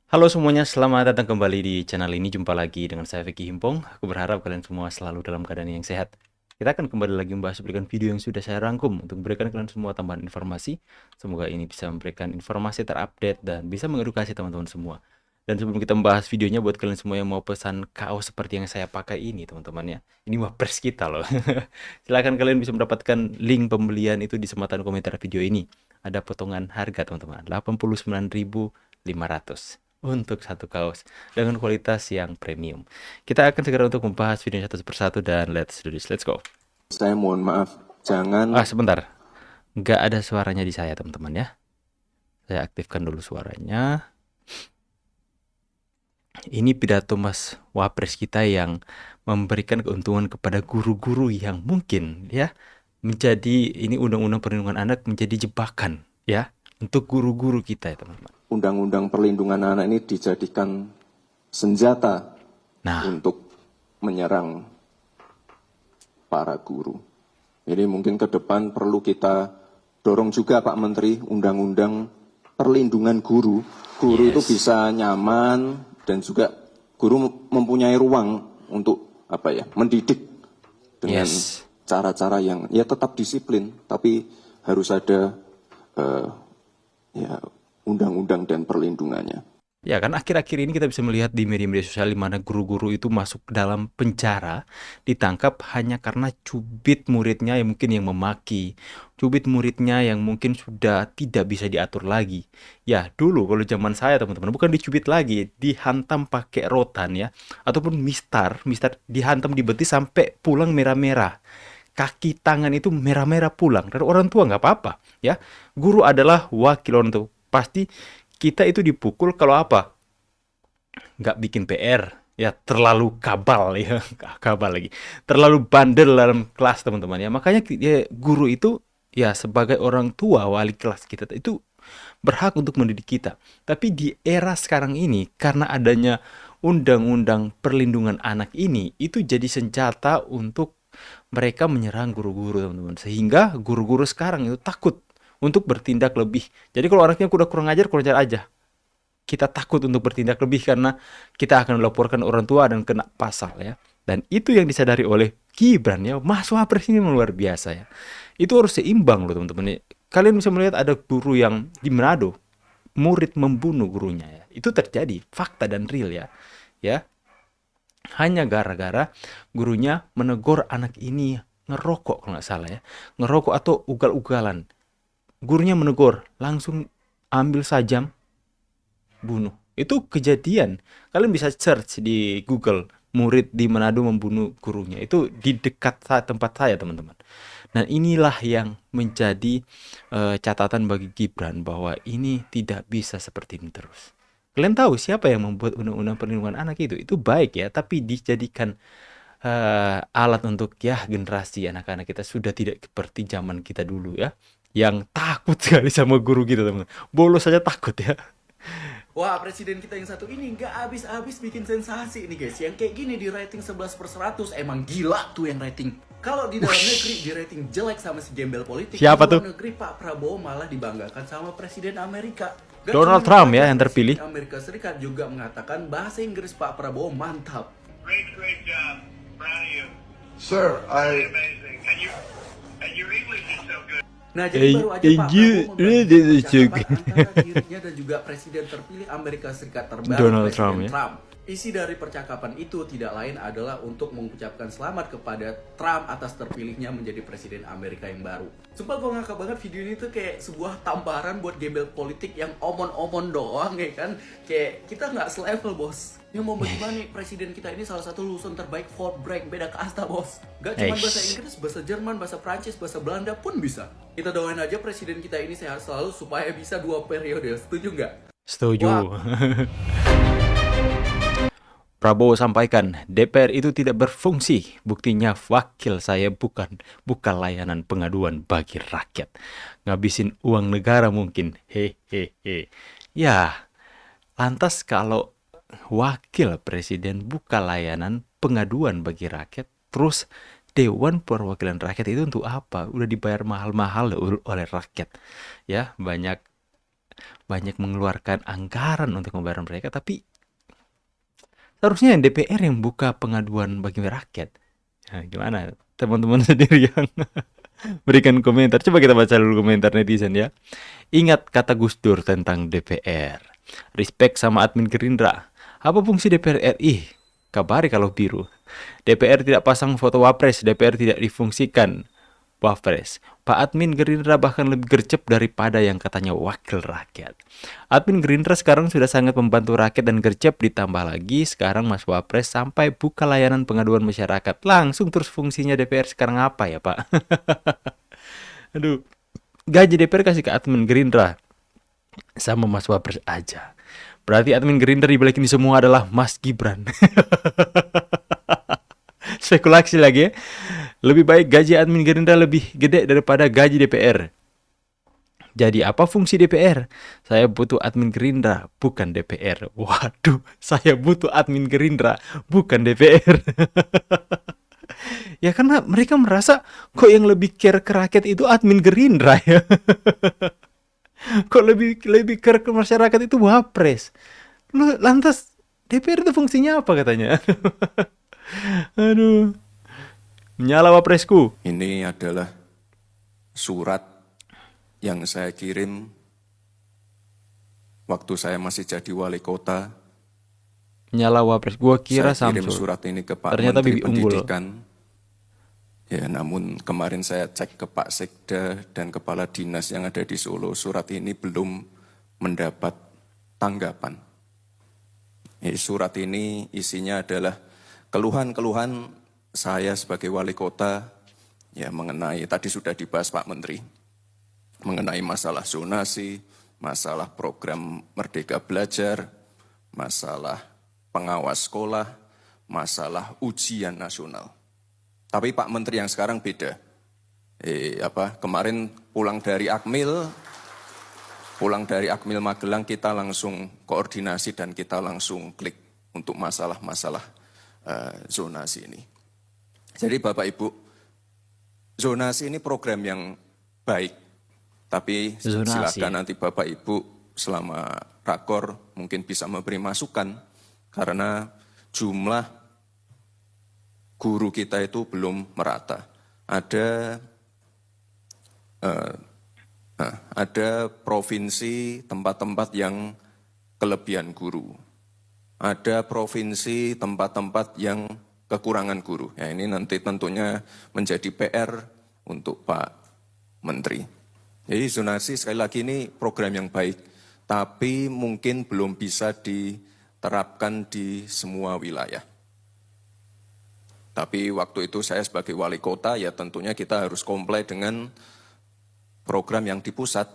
Halo semuanya, selamat datang kembali di channel ini. Jumpa lagi dengan saya Vicky Himpong. Aku berharap kalian semua selalu dalam keadaan yang sehat. Kita akan kembali lagi membahas berikan video yang sudah saya rangkum untuk memberikan kalian semua tambahan informasi. Semoga ini bisa memberikan informasi terupdate dan bisa mengedukasi teman-teman semua. Dan sebelum kita membahas videonya, buat kalian semua yang mau pesan kaos seperti yang saya pakai ini, teman-teman ya. Ini wapres kita loh. Silahkan kalian bisa mendapatkan link pembelian itu di sematan komentar video ini. Ada potongan harga teman-teman, 89.500 untuk satu kaos dengan kualitas yang premium. Kita akan segera untuk membahas video satu persatu dan let's do this. Let's go. Saya mohon maaf, jangan. Sebentar. Nggak ada suaranya di saya, teman-teman ya. Saya aktifkan dulu suaranya. Ini pidato Mas Wapres kita yang memberikan keuntungan kepada guru-guru yang mungkin ya menjadi ini undang-undang perlindungan anak menjadi jebakan ya untuk guru-guru kita ya teman-teman. Undang-undang perlindungan anak ini dijadikan senjata untuk menyerang para guru. Jadi mungkin ke depan perlu kita dorong juga Pak Menteri, undang-undang perlindungan guru. Guru itu bisa nyaman dan juga guru mempunyai ruang untuk mendidik dengan cara-cara yang ya tetap disiplin, tapi harus ada undang-undang dan perlindungannya. Ya kan akhir-akhir ini kita bisa melihat di media-media sosial di mana guru-guru itu masuk ke dalam penjara, ditangkap hanya karena cubit muridnya yang mungkin yang memaki, cubit muridnya yang mungkin sudah tidak bisa diatur lagi. Ya dulu kalau zaman saya teman-teman bukan dicubit lagi, dihantam pakai rotan ya, ataupun mistar dihantam di betis sampai pulang merah-merah. Kaki tangan itu merah-merah pulang dan orang tua nggak apa-apa ya. Guru adalah wakil orang tua. Pasti kita itu dipukul kalau apa? Nggak bikin PR, ya terlalu kabal ya, kabal lagi. Terlalu bandel dalam kelas teman-teman ya. Makanya ya, guru itu ya sebagai orang tua wali kelas kita itu berhak untuk mendidik kita. Tapi di era sekarang ini karena adanya undang-undang perlindungan anak ini itu jadi senjata untuk mereka menyerang guru-guru teman-teman. Sehingga guru-guru sekarang itu takut untuk bertindak lebih. Jadi kalau anaknya udah kurang ajar aja. Kita takut untuk bertindak lebih karena kita akan melaporkan orang tua dan kena pasal ya. Dan itu yang disadari oleh Gibran ya. Mas Wapres ini luar biasa ya. Itu harus seimbang loh teman-teman. Kalian bisa melihat ada guru yang di Manado, murid membunuh gurunya ya. Itu terjadi, fakta dan real ya. Ya, hanya gara-gara gurunya menegur anak ini ngerokok kalau nggak salah ya. Ngerokok atau ugal-ugalan. Gurunya menegur, langsung ambil sajam, bunuh. Itu kejadian. Kalian bisa search di Google, murid di Manado membunuh gurunya. Itu di dekat tempat saya, teman-teman. Dan inilah yang menjadi catatan bagi Gibran bahwa ini tidak bisa seperti ini terus. Kalian tahu siapa yang membuat undang-undang perlindungan anak itu? Itu baik ya, tapi dijadikan alat untuk ya generasi anak-anak kita sudah tidak seperti zaman kita dulu ya, yang takut sekali sama guru gitu teman. Bolos saja takut ya. Wah, presiden kita yang satu ini nggak habis-habis bikin sensasi nih guys. Yang kayak gini di rating 11/100 emang gila tuh yang rating. Kalau di dalam negeri di rating jelek sama si gembel politik, Siapa di luar tuh? negeri Pak Prabowo malah dibanggakan sama presiden Amerika. Gak Donald cuma Trump itu ya aja, yang terpilih. Presiden Amerika Serikat juga mengatakan bahasa Inggris Pak Prabowo mantap. Great job. Proud of you. Sir, Really amazing. And your English is so good. Nah, jadi baru aja Pak Prabowo membandingkan percakapan antara dirinya dan juga presiden terpilih Amerika Serikat terbaru, Donald Presiden Trump ya. Trump. Isi dari percakapan itu tidak lain adalah untuk mengucapkan selamat kepada Trump atas terpilihnya menjadi presiden Amerika yang baru. Sumpah gue ngakak banget video ini tuh kayak sebuah tamparan buat gembel politik yang omon-omon doang ya kan. Kayak kita nggak selevel bos. Yang mau bagaimana nih, presiden kita ini salah satu lulusan terbaik Fort Bragg, beda kasta bos. Gak cuma bahasa Inggris, bahasa Jerman, bahasa Prancis, bahasa Belanda pun bisa. Kita doain aja presiden kita ini sehat selalu supaya bisa 2 periode. Setuju nggak? Setuju. Prabowo sampaikan, DPR itu tidak berfungsi. Buktinya wakil saya bukan layanan pengaduan bagi rakyat. Ngabisin uang negara mungkin. Hehehe. Ya, lantas kalau wakil presiden buka layanan pengaduan bagi rakyat, terus Dewan Perwakilan Rakyat itu untuk apa? Udah dibayar mahal-mahal oleh rakyat. Ya, banyak banyak mengeluarkan anggaran untuk membayar mereka, tapi seharusnya yang DPR yang buka pengaduan bagi rakyat. Nah, gimana teman-teman sendiri yang berikan komentar? Coba kita baca dulu komentar netizen ya. Ingat kata Gus Dur tentang DPR. Respect sama admin Gerindra. Apa fungsi DPR RI? Kabari kalau biru. DPR tidak pasang foto wapres, DPR tidak difungsikan wapres. Pak admin Gerindra bahkan lebih gercep daripada yang katanya wakil rakyat. Admin Gerindra sekarang sudah sangat membantu rakyat dan gercep, ditambah lagi sekarang Mas Wapres sampai buka layanan pengaduan masyarakat. Langsung terus fungsinya DPR sekarang apa ya Pak? Aduh, gaji DPR kasih ke admin Gerindra sama Mas Wapres aja. Berarti admin Gerindra dibalik ini semua adalah Mas Gibran. Spekulasi lagi ya. Lebih baik gaji admin Gerindra lebih gede daripada gaji DPR. Jadi apa fungsi DPR? Saya butuh admin Gerindra, bukan DPR. Waduh, saya butuh admin Gerindra, bukan DPR. Ya karena mereka merasa kok yang lebih care ke rakyat itu admin Gerindra ya. Kok lebih care ke masyarakat itu Wapres. Lantas DPR itu fungsinya apa katanya? Aduh. Nyala Wapresku. Ini adalah surat yang saya kirim waktu saya masih jadi wali kota. Nyala Wapres. Gua kira saya kirim Samsul. surat ini ke Pak Ternyata Menteri Bibi Unggul. Pendidikan. Ya, namun kemarin saya cek ke Pak Sekda dan Kepala Dinas yang ada di Solo, surat ini belum mendapat tanggapan. Surat ini isinya adalah keluhan-keluhan saya sebagai wali kota, ya mengenai, tadi sudah dibahas Pak Menteri, mengenai masalah zonasi, masalah program Merdeka Belajar, masalah pengawas sekolah, masalah ujian nasional. Tapi Pak Menteri yang sekarang beda. Kemarin pulang dari Akmil Magelang, kita langsung koordinasi dan kita langsung klik untuk masalah-masalah zonasi ini. Jadi Bapak Ibu, zonasi ini program yang baik, tapi silakan nanti Bapak Ibu selama rakor mungkin bisa memberi masukan, karena jumlah guru kita itu belum merata. Ada provinsi tempat-tempat yang kelebihan guru. Ada provinsi tempat-tempat yang kekurangan guru. Ya, ini nanti tentunya menjadi PR untuk Pak Menteri. Jadi zonasi sekali lagi ini program yang baik, tapi mungkin belum bisa diterapkan di semua wilayah. Tapi waktu itu saya sebagai wali kota, ya tentunya kita harus comply dengan program yang di pusat.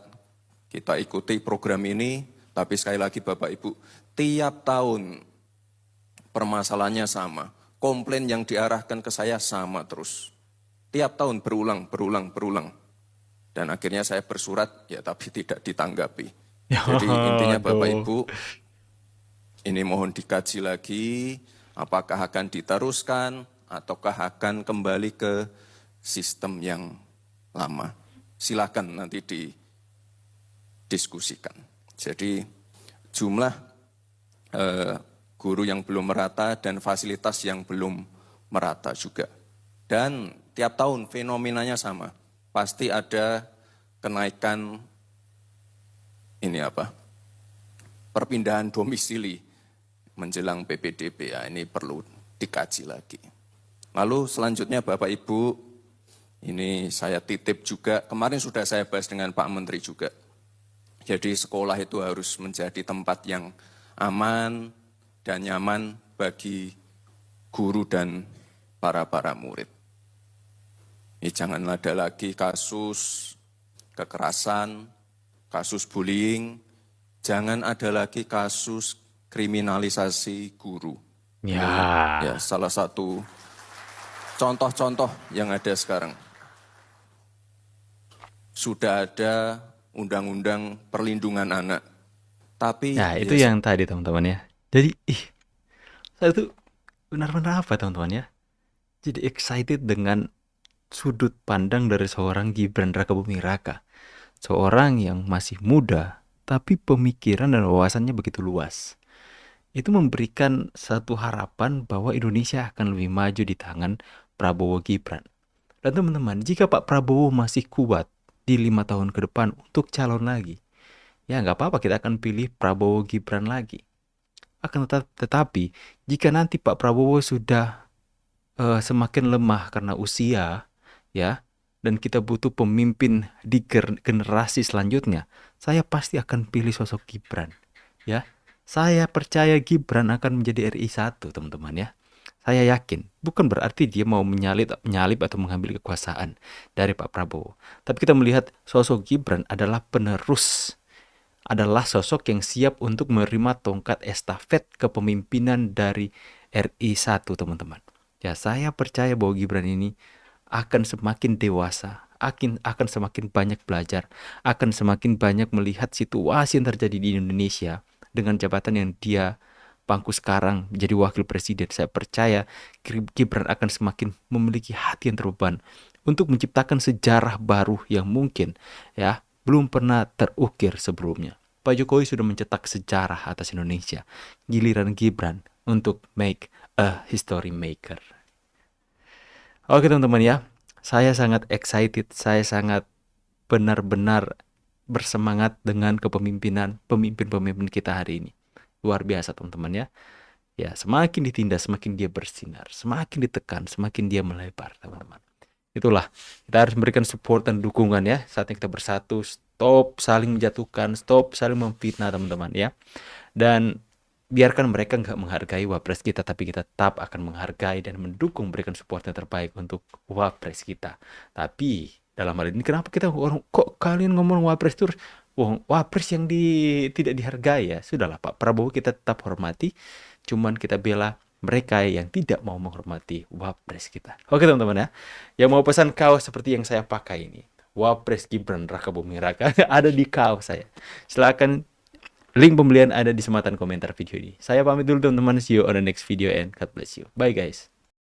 Kita ikuti program ini, tapi sekali lagi Bapak Ibu, tiap tahun permasalahannya sama. Komplain yang diarahkan ke saya sama terus. Tiap tahun berulang. Dan akhirnya saya bersurat, ya tapi tidak ditanggapi. Jadi intinya Bapak Ibu, ini mohon dikaji lagi, apakah akan diteruskan, ataukah akan kembali ke sistem yang lama. Silakan nanti didiskusikan. Jadi jumlah guru yang belum merata dan fasilitas yang belum merata juga. Dan tiap tahun fenomenanya sama. Pasti ada kenaikan perpindahan domisili menjelang PPDB. Ya, ini perlu dikaji lagi. Lalu selanjutnya Bapak Ibu, ini saya titip juga, kemarin sudah saya bahas dengan Pak Menteri juga. Jadi sekolah itu harus menjadi tempat yang aman dan nyaman bagi guru dan para murid. Ini jangan ada lagi kasus kekerasan, kasus bullying, jangan ada lagi kasus kriminalisasi guru. Ya, salah satu contoh-contoh yang ada sekarang. Sudah ada undang-undang perlindungan anak. Tapi nah, itu yang tadi teman-teman ya. Jadi, saya tuh benar-benar apa teman-teman ya? Jadi excited dengan sudut pandang dari seorang Gibran Rakabuming Raka. Seorang yang masih muda, tapi pemikiran dan wawasannya begitu luas. Itu memberikan satu harapan bahwa Indonesia akan lebih maju di tangan Prabowo Gibran. Dan teman-teman, jika Pak Prabowo masih kuat di 5 tahun ke depan untuk calon lagi, ya nggak apa-apa, kita akan pilih Prabowo Gibran lagi. Tetapi jika nanti Pak Prabowo sudah semakin lemah karena usia, ya, dan kita butuh pemimpin di generasi selanjutnya, saya pasti akan pilih sosok Gibran, ya. Saya percaya Gibran akan menjadi RI 1, teman-teman, ya. Saya yakin, bukan berarti dia mau menyalip atau mengambil kekuasaan dari Pak Prabowo. Tapi kita melihat sosok Gibran adalah penerus, adalah sosok yang siap untuk menerima tongkat estafet kepemimpinan dari RI 1, teman-teman. Ya, saya percaya bahwa Gibran ini akan semakin dewasa, akan semakin banyak belajar, akan semakin banyak melihat situasi yang terjadi di Indonesia dengan jabatan yang dia pangku sekarang menjadi wakil presiden. Saya percaya Gibran akan semakin memiliki hati yang terbeban untuk menciptakan sejarah baru yang mungkin, ya, belum pernah terukir sebelumnya. Pak Jokowi sudah mencetak sejarah atas Indonesia. Giliran Gibran untuk make a history maker. Oke teman-teman, ya, saya sangat excited, saya sangat benar-benar bersemangat dengan kepemimpinan pemimpin-pemimpin kita hari ini. Luar biasa teman-teman, ya. Ya, semakin ditindas, semakin dia bersinar, semakin ditekan, semakin dia melebar, teman-teman. Itulah, kita harus memberikan support dan dukungan, ya. Saatnya kita bersatu, stop saling menjatuhkan, stop saling memfitnah, teman-teman, ya. Dan biarkan mereka nggak menghargai wapres kita, tapi kita tetap akan menghargai dan mendukung, berikan support yang terbaik untuk wapres kita. Tapi dalam hal ini kenapa kita kok kalian ngomong wapres terus? Wapres yang tidak dihargai, ya. Sudahlah Pak Prabowo kita tetap hormati, cuman kita bela mereka yang tidak mau menghormati wapres kita. Oke teman-teman, ya, yang mau pesan kaos seperti yang saya pakai ini, Wapres Gibran Raka Buming Raka, ada di kaos saya. Silakan, link pembelian ada di sematan komentar video ini. Saya pamit dulu teman-teman, see you on the next video and God bless you. Bye guys.